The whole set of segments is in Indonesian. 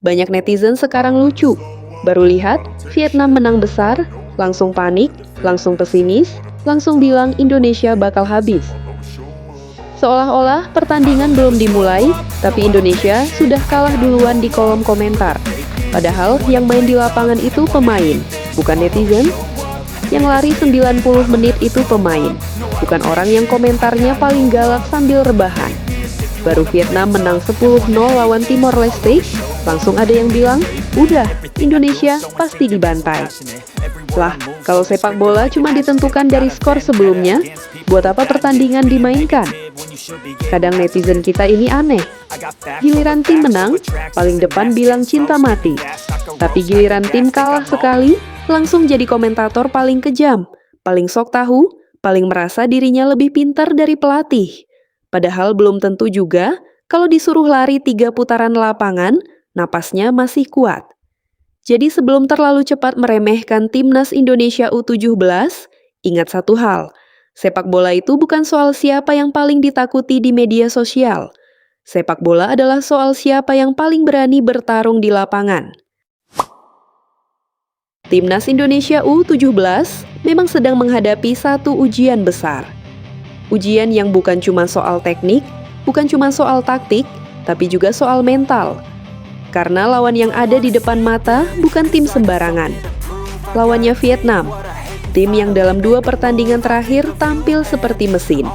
Banyak netizen sekarang lucu. Baru lihat Vietnam menang besar, langsung panik, langsung pesimis, langsung bilang Indonesia bakal habis. Seolah-olah pertandingan belum dimulai, tapi Indonesia sudah kalah duluan di kolom komentar. Padahal yang main di lapangan itu pemain, bukan netizen. Yang lari 90 menit itu pemain, bukan orang yang komentarnya paling galak sambil rebahan. Baru Vietnam menang 10-0 lawan Timor Leste, langsung ada yang bilang, udah, Indonesia pasti dibantai. Lah, kalau sepak bola cuma ditentukan dari skor sebelumnya, buat apa pertandingan dimainkan? Kadang netizen kita ini aneh. Giliran tim menang, paling depan bilang cinta mati. Tapi giliran tim kalah sekali, langsung jadi komentator paling kejam, paling sok tahu, paling merasa dirinya lebih pintar dari pelatih. Padahal belum tentu juga, kalau disuruh lari 3 putaran lapangan, napasnya masih kuat. Jadi sebelum terlalu cepat meremehkan Timnas Indonesia U17, ingat satu hal, sepak bola itu bukan soal siapa yang paling ditakuti di media sosial. Sepak bola adalah soal siapa yang paling berani bertarung di lapangan. Timnas Indonesia U17 memang sedang menghadapi satu ujian besar. Ujian yang bukan cuma soal teknik, bukan cuma soal taktik, tapi juga soal mental. Karena lawan yang ada di depan mata bukan tim sembarangan. Lawannya Vietnam, tim yang dalam 2 pertandingan terakhir tampil seperti mesin.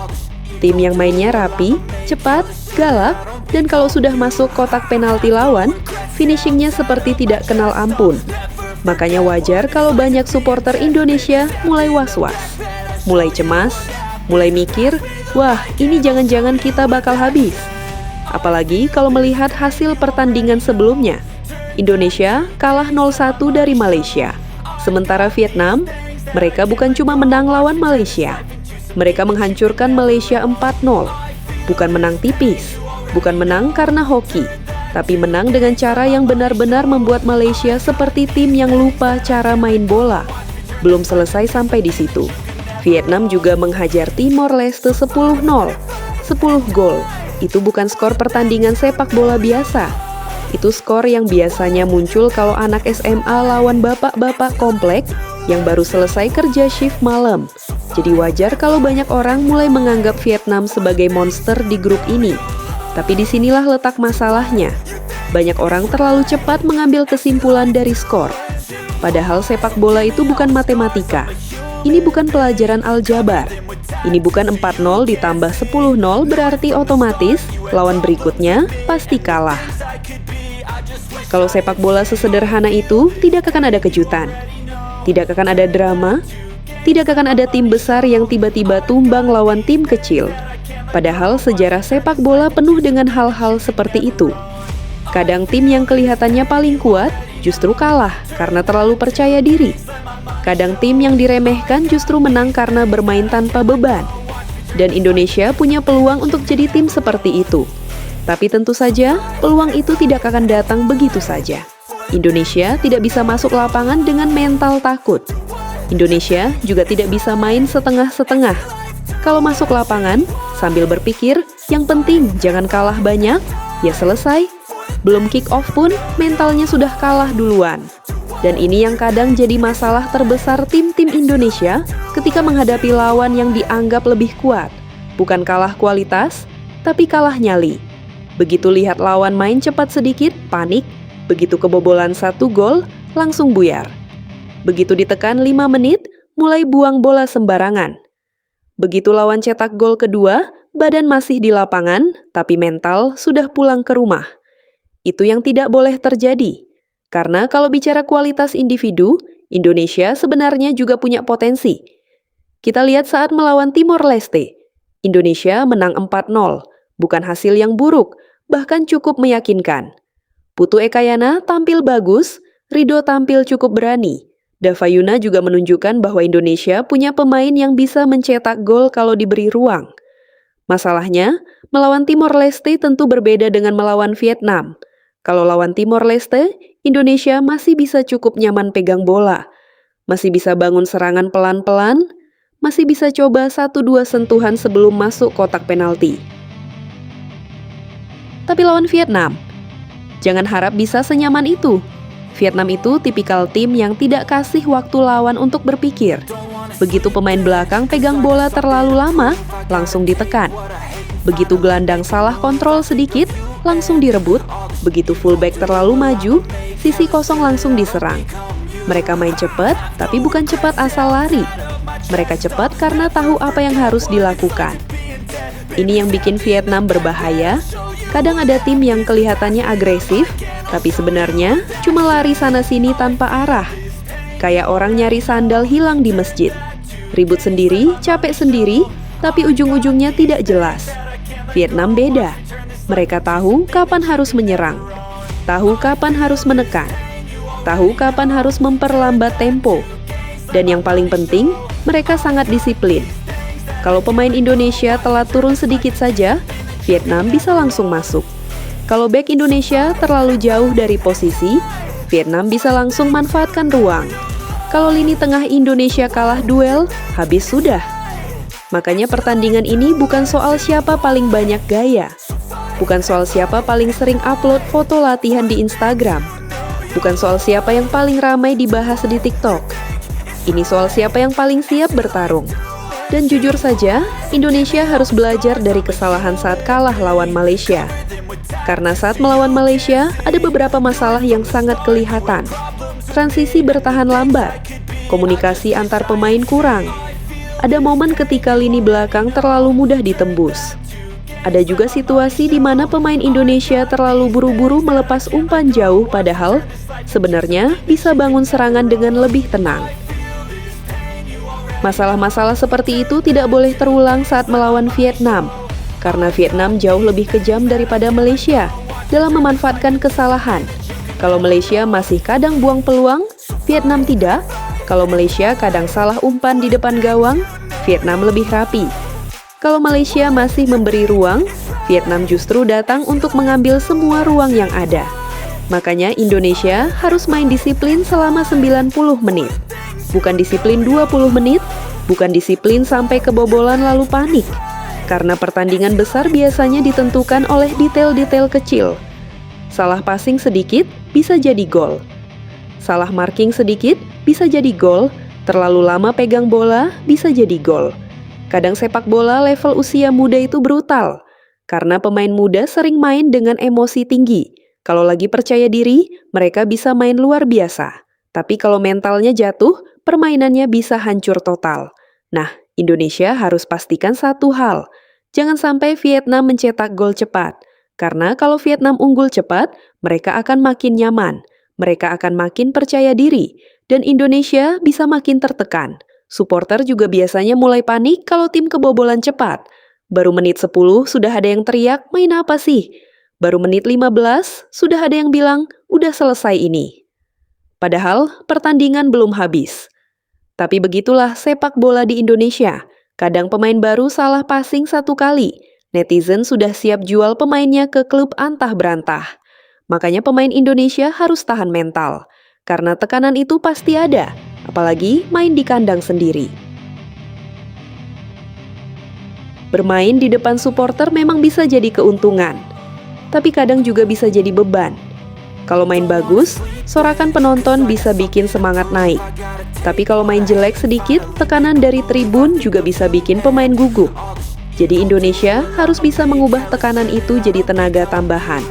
Tim yang mainnya rapi, cepat, galak, dan kalau sudah masuk kotak penalti lawan, finishingnya seperti tidak kenal ampun. Makanya wajar kalau banyak supporter Indonesia mulai was-was, mulai cemas, mulai mikir, wah ini jangan-jangan kita bakal habis. Apalagi kalau melihat hasil pertandingan sebelumnya. Indonesia kalah 0-1 dari Malaysia. Sementara Vietnam, mereka bukan cuma menang lawan Malaysia. Mereka menghancurkan Malaysia 4-0. Bukan menang tipis, bukan menang karena hoki, tapi menang dengan cara yang benar-benar membuat Malaysia seperti tim yang lupa cara main bola. Belum selesai sampai di situ. Vietnam juga menghajar Timor Leste 10-0. 10 gol. Itu bukan skor pertandingan sepak bola biasa. Itu skor yang biasanya muncul kalau anak SMA lawan bapak-bapak komplek yang baru selesai kerja shift malam. Jadi wajar kalau banyak orang mulai menganggap Vietnam sebagai monster di grup ini. Tapi disinilah letak masalahnya. Banyak orang terlalu cepat mengambil kesimpulan dari skor. Padahal sepak bola itu bukan matematika. Ini bukan pelajaran aljabar. Ini bukan 4-0 ditambah 10-0 berarti otomatis lawan berikutnya pasti kalah. Kalau sepak bola sesederhana itu, tidak akan ada kejutan. Tidak akan ada drama. Tidak akan ada tim besar yang tiba-tiba tumbang lawan tim kecil. Padahal sejarah sepak bola penuh dengan hal-hal seperti itu. Kadang tim yang kelihatannya paling kuat justru kalah karena terlalu percaya diri. Kadang tim yang diremehkan justru menang karena bermain tanpa beban. Dan Indonesia punya peluang untuk jadi tim seperti itu. Tapi tentu saja, peluang itu tidak akan datang begitu saja. Indonesia tidak bisa masuk lapangan dengan mental takut. Indonesia juga tidak bisa main setengah-setengah. Kalau masuk lapangan, sambil berpikir, yang penting jangan kalah banyak, ya selesai. Belum kick off pun, mentalnya sudah kalah duluan. Dan ini yang kadang jadi masalah terbesar tim-tim Indonesia ketika menghadapi lawan yang dianggap lebih kuat. Bukan kalah kualitas, tapi kalah nyali. Begitu lihat lawan main cepat sedikit, panik. Begitu kebobolan 1 gol, langsung buyar. Begitu ditekan 5 menit, mulai buang bola sembarangan. Begitu lawan cetak gol kedua, badan masih di lapangan, tapi mental sudah pulang ke rumah. Itu yang tidak boleh terjadi. Karena kalau bicara kualitas individu, Indonesia sebenarnya juga punya potensi. Kita lihat saat melawan Timor Leste. Indonesia menang 4-0, bukan hasil yang buruk, bahkan cukup meyakinkan. Putu Ekayana tampil bagus, Ridho tampil cukup berani. Davayuna juga menunjukkan bahwa Indonesia punya pemain yang bisa mencetak gol kalau diberi ruang. Masalahnya, melawan Timor Leste tentu berbeda dengan melawan Vietnam. Kalau lawan Timor Leste, Indonesia masih bisa cukup nyaman pegang bola, masih bisa bangun serangan pelan-pelan, masih bisa coba 1-2 sentuhan sebelum masuk kotak penalti. Tapi lawan Vietnam, Jangan harap bisa senyaman itu. Vietnam itu tipikal tim yang tidak kasih waktu lawan untuk berpikir. Begitu pemain belakang pegang bola terlalu lama, langsung ditekan. Begitu gelandang salah kontrol sedikit, langsung direbut. Begitu fullback terlalu maju, sisi kosong langsung diserang. Mereka main cepat, tapi bukan cepat asal lari. Mereka cepat karena tahu apa yang harus dilakukan. Ini yang bikin Vietnam berbahaya. Kadang ada tim yang kelihatannya agresif, tapi sebenarnya cuma lari sana-sini tanpa arah. Kayak orang nyari sandal hilang di masjid. Ribut sendiri, capek sendiri, tapi ujung-ujungnya tidak jelas. Vietnam beda. Mereka tahu kapan harus menyerang, tahu kapan harus menekan, tahu kapan harus memperlambat tempo. Dan yang paling penting, mereka sangat disiplin. Kalau pemain Indonesia telat turun sedikit saja, Vietnam bisa langsung masuk. Kalau bek Indonesia terlalu jauh dari posisi, Vietnam bisa langsung manfaatkan ruang. Kalau lini tengah Indonesia kalah duel, habis sudah. Makanya pertandingan ini bukan soal siapa paling banyak gaya. Bukan soal siapa paling sering upload foto latihan di Instagram. Bukan soal siapa yang paling ramai dibahas di TikTok. Ini soal siapa yang paling siap bertarung. Dan jujur saja, Indonesia harus belajar dari kesalahan saat kalah lawan Malaysia. Karena saat melawan Malaysia, ada beberapa masalah yang sangat kelihatan. Transisi bertahan lambat, komunikasi antar pemain kurang. Ada momen ketika lini belakang terlalu mudah ditembus. Ada juga situasi di mana pemain Indonesia terlalu buru-buru melepas umpan jauh padahal sebenarnya bisa bangun serangan dengan lebih tenang. Masalah-masalah seperti itu tidak boleh terulang saat melawan Vietnam, karena Vietnam jauh lebih kejam daripada Malaysia dalam memanfaatkan kesalahan. Kalau Malaysia masih kadang buang peluang, Vietnam tidak. Kalau Malaysia kadang salah umpan di depan gawang, Vietnam lebih rapi. Kalau Malaysia masih memberi ruang, Vietnam justru datang untuk mengambil semua ruang yang ada. Makanya Indonesia harus main disiplin selama 90 menit. Bukan disiplin 20 menit, bukan disiplin sampai kebobolan lalu panik. Karena pertandingan besar biasanya ditentukan oleh detail-detail kecil. Salah passing sedikit bisa jadi gol. Salah marking sedikit bisa jadi gol, terlalu lama pegang bola bisa jadi gol. Kadang sepak bola level usia muda itu brutal, karena pemain muda sering main dengan emosi tinggi. Kalau lagi percaya diri, mereka bisa main luar biasa. Tapi kalau mentalnya jatuh, permainannya bisa hancur total. Nah, Indonesia harus pastikan satu hal. Jangan sampai Vietnam mencetak gol cepat. Karena kalau Vietnam unggul cepat, mereka akan makin nyaman. Mereka akan makin percaya diri. Dan Indonesia bisa makin tertekan. Supporter juga biasanya mulai panik kalau tim kebobolan cepat. Baru menit 10 sudah ada yang teriak, main apa sih? Baru menit 15 sudah ada yang bilang, udah selesai ini. Padahal pertandingan belum habis. Tapi begitulah sepak bola di Indonesia. Kadang pemain baru salah passing satu kali. Netizen sudah siap jual pemainnya ke klub antah berantah. Makanya pemain Indonesia harus tahan mental. Karena tekanan itu pasti ada, apalagi main di kandang sendiri. Bermain di depan supporter memang bisa jadi keuntungan. Tapi kadang juga bisa jadi beban. Kalau main bagus, sorakan penonton bisa bikin semangat naik. Tapi kalau main jelek sedikit, tekanan dari tribun juga bisa bikin pemain gugup. Jadi Indonesia harus bisa mengubah tekanan itu jadi tenaga tambahan.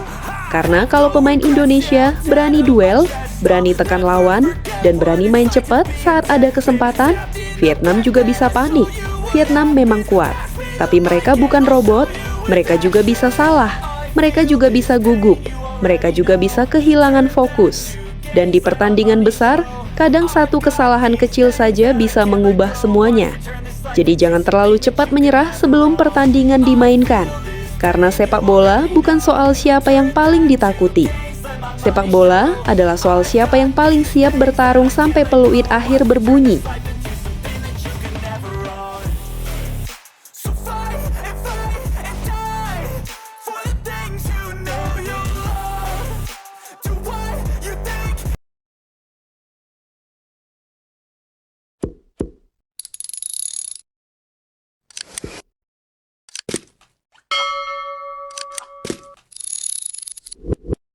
Karena kalau pemain Indonesia berani duel, berani tekan lawan, dan berani main cepat saat ada kesempatan, Vietnam juga bisa panik. Vietnam memang kuat, tapi mereka bukan robot, mereka juga bisa salah, mereka juga bisa gugup. Mereka juga bisa kehilangan fokus. Dan di pertandingan besar, kadang satu kesalahan kecil saja bisa mengubah semuanya. Jadi jangan terlalu cepat menyerah sebelum pertandingan dimainkan. Karena sepak bola bukan soal siapa yang paling ditakuti. Sepak bola adalah soal siapa yang paling siap bertarung sampai peluit akhir berbunyi.